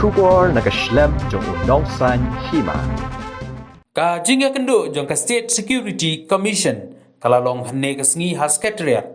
Shubor nakaslem jong udongsan Hima. Ka Ïakynduh jong ka State Security Commission kalalong hane kasngi haskatria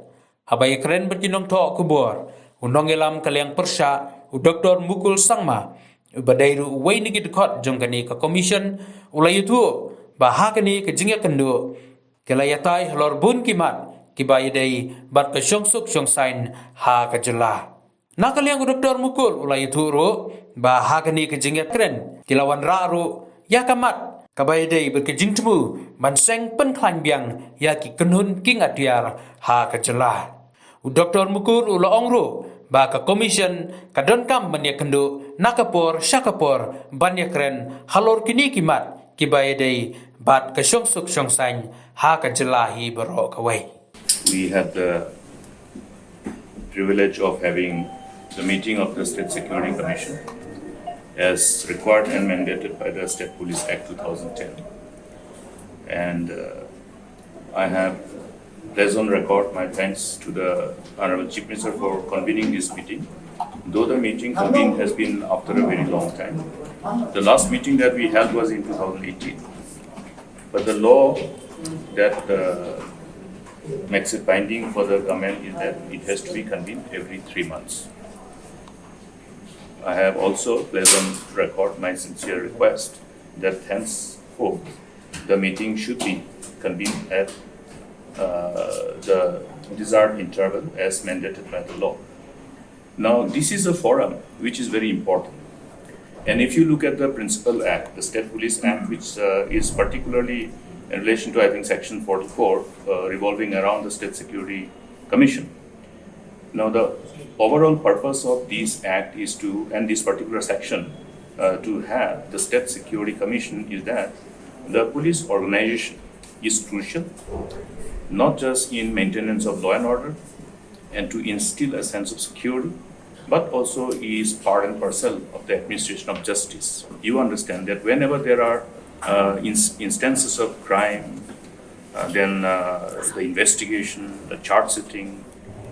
habai keren berkinong to kubor unong elam kaliang persya u Dr. Mukul sangma badairu wai nigi dekot jong kani ka commission ulayutu bahakani ka Ïakynduh kelayatai lor bun kimat kibayadai bat ka syongsuk syongsain ha ka jela nakaliang Dr. Mukul ulayutu ro bahakani ka Ïakynduh kilawan raru yakamat kabayadai berkejingtemu manseng penklan biang yaki kenhun king atiar ha kejela. Dr. Mukul ula ongru ba ka commission ka Donkam Ïakynduh nakapor syakapor banyakren halor kini kimat kibayadai bat ka syongsuk syongsain ha kejela hi bero kawai. We had the privilege of having the meeting of the State Security Commission as required and mandated by the State Police Act 2010. And I have placed on record my thanks to the Honorable Chief Minister for convening this meeting. Though the meeting convened has been after a very long time. The last meeting that we held was in 2018. But the law that makes it binding for the government is that it has to be convened every 3 months. I have also placed on record my sincere request that henceforth the meeting should be convened at the desired interval as mandated by the law. Now, this is a forum which is very important. And if you look at the Principal Act, the State Police Act, which is particularly in relation to, I think, Section 44, revolving around the State Security Commission. Now, the overall purpose of this act is to, and this particular section, to have the State Security Commission is that the police organization is crucial, not just in maintenance of law and order and to instill a sense of security, but also is part and parcel of the administration of justice. You understand that whenever there are instances of crime, then the investigation, the charge sitting,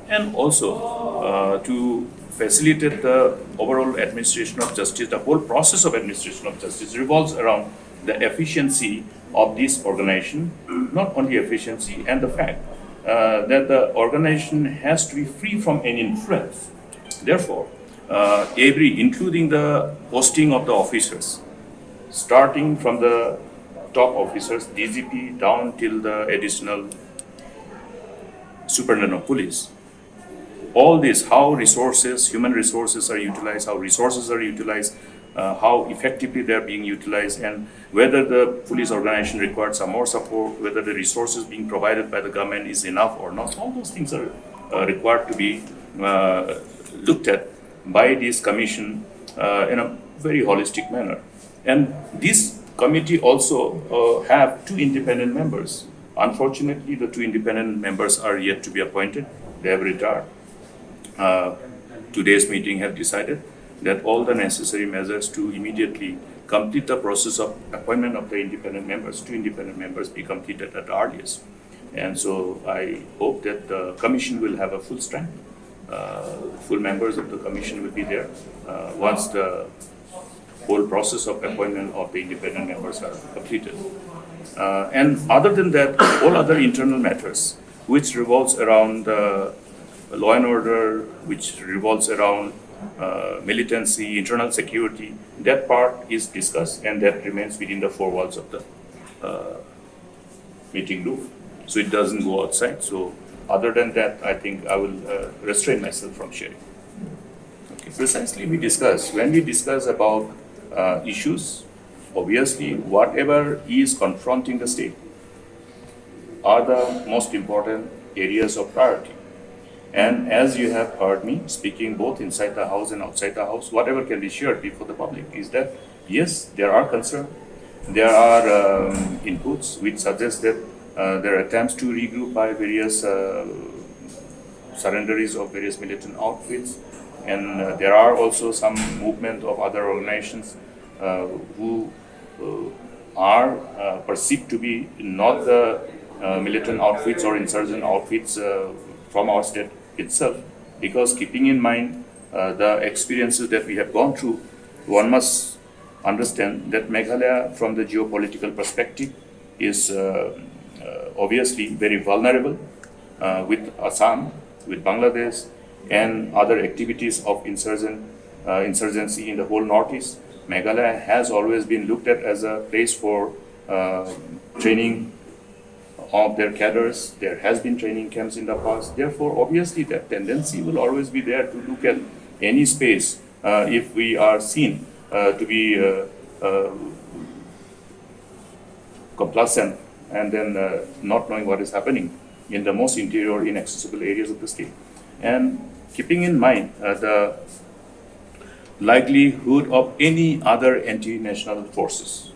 and also to facilitate the overall administration of justice, the whole process of administration of justice revolves around the efficiency of this organization, not only efficiency and the fact that the organization has to be free from any influence. Therefore, including the posting of the officers, starting from the top officers, DGP, down till the additional superintendent of police, all this, how resources, human resources are utilized, how resources are utilized, how effectively they are being utilized, and whether the police organization requires some more support, whether the resources being provided by the government is enough or not. All those things are required to be looked at by this commission in a very holistic manner. And this committee also have 2 independent members. Unfortunately, the 2 independent members are yet to be appointed. They have retired. Today's meeting have decided that all the necessary measures to immediately complete the process of appointment of the independent members, 2 independent members, be completed at the earliest. And so I hope that the commission will have a full strength. Full members of the commission will be there once the whole process of appointment of the independent members are completed. And other than that, all other internal matters which revolves around law and order, which revolves around militancy, internal security, that part is discussed and that remains within the 4 walls of the meeting room. So it doesn't go outside. So other than that, I think I will restrain myself from sharing. Okay. Precisely when we discuss about issues, obviously whatever is confronting the state are the most important areas of priority. And as you have heard me speaking both inside the house and outside the house, whatever can be shared before the public is that, yes, there are concerns, there are inputs which suggest that there are attempts to regroup by various surrenderies of various militant outfits, and there are also some movement of other organizations who are perceived to be not the militant outfits or insurgent outfits from our state itself, because keeping in mind the experiences that we have gone through one must understand that Meghalaya, from the geopolitical perspective, is obviously very vulnerable with Assam, with Bangladesh, and other activities of insurgency in the whole Northeast. Meghalaya has always been looked at as a place for training of their cadres. There has been training camps in the past. Therefore, obviously, that tendency will always be there to look at any space if we are seen to be complacent and then not knowing what is happening in the most interior, inaccessible areas of the state. And keeping in mind the likelihood of any other anti-national forces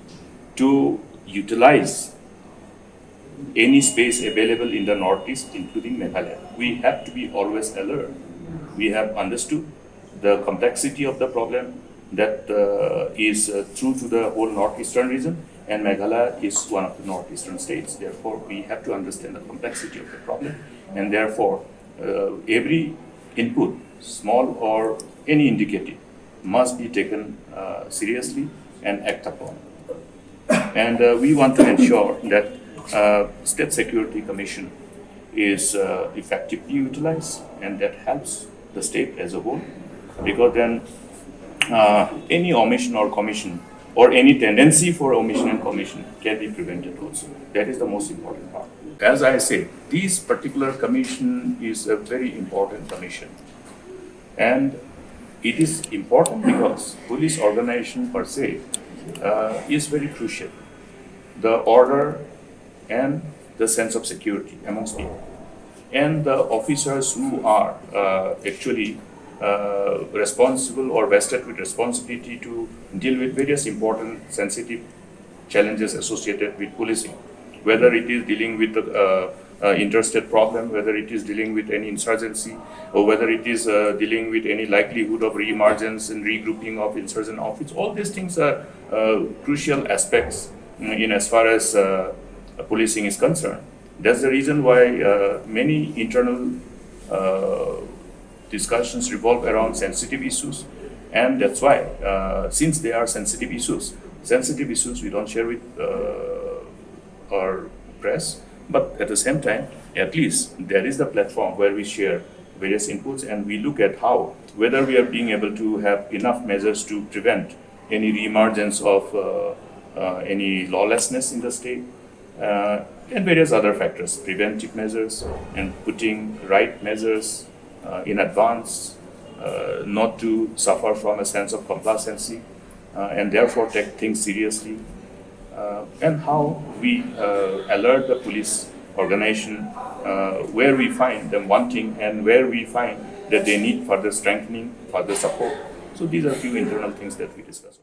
to utilize any space available in the Northeast, including Meghalaya, we have to be always alert. We have understood the complexity of the problem that is true to the whole Northeastern region, and Meghalaya is one of the Northeastern states. Therefore, we have to understand the complexity of the problem, and therefore, every input, small or any indicative, must be taken seriously and act upon. And we want to ensure that State Security Commission is effectively utilized, and that helps the state as a whole, because then any omission or commission or any tendency for omission and commission can be prevented also. That is the most important part. As I say, this particular commission is a very important commission, and it is important because police organization per se is very crucial. The order and the sense of security amongst people, and the officers who are actually responsible or vested with responsibility to deal with various important sensitive challenges associated with policing, whether it is dealing with the interstate problem, whether it is dealing with any insurgency, or whether it is dealing with any likelihood of re-emergence and regrouping of insurgent outfits. All these things are crucial aspects in as far as policing is concerned. That's the reason why many internal discussions revolve around sensitive issues, and that's why since they are sensitive issues we don't share with our press, but at the same time, at least there is the platform where we share various inputs, and we look at how, whether we are being able to have enough measures to prevent any re-emergence of any lawlessness in the state, and various other factors, preventive measures, and putting right measures in advance, not to suffer from a sense of complacency, and therefore take things seriously, and how we alert the police organization where we find them wanting and where we find that they need further strengthening, further support. So these are a few internal things that we discuss.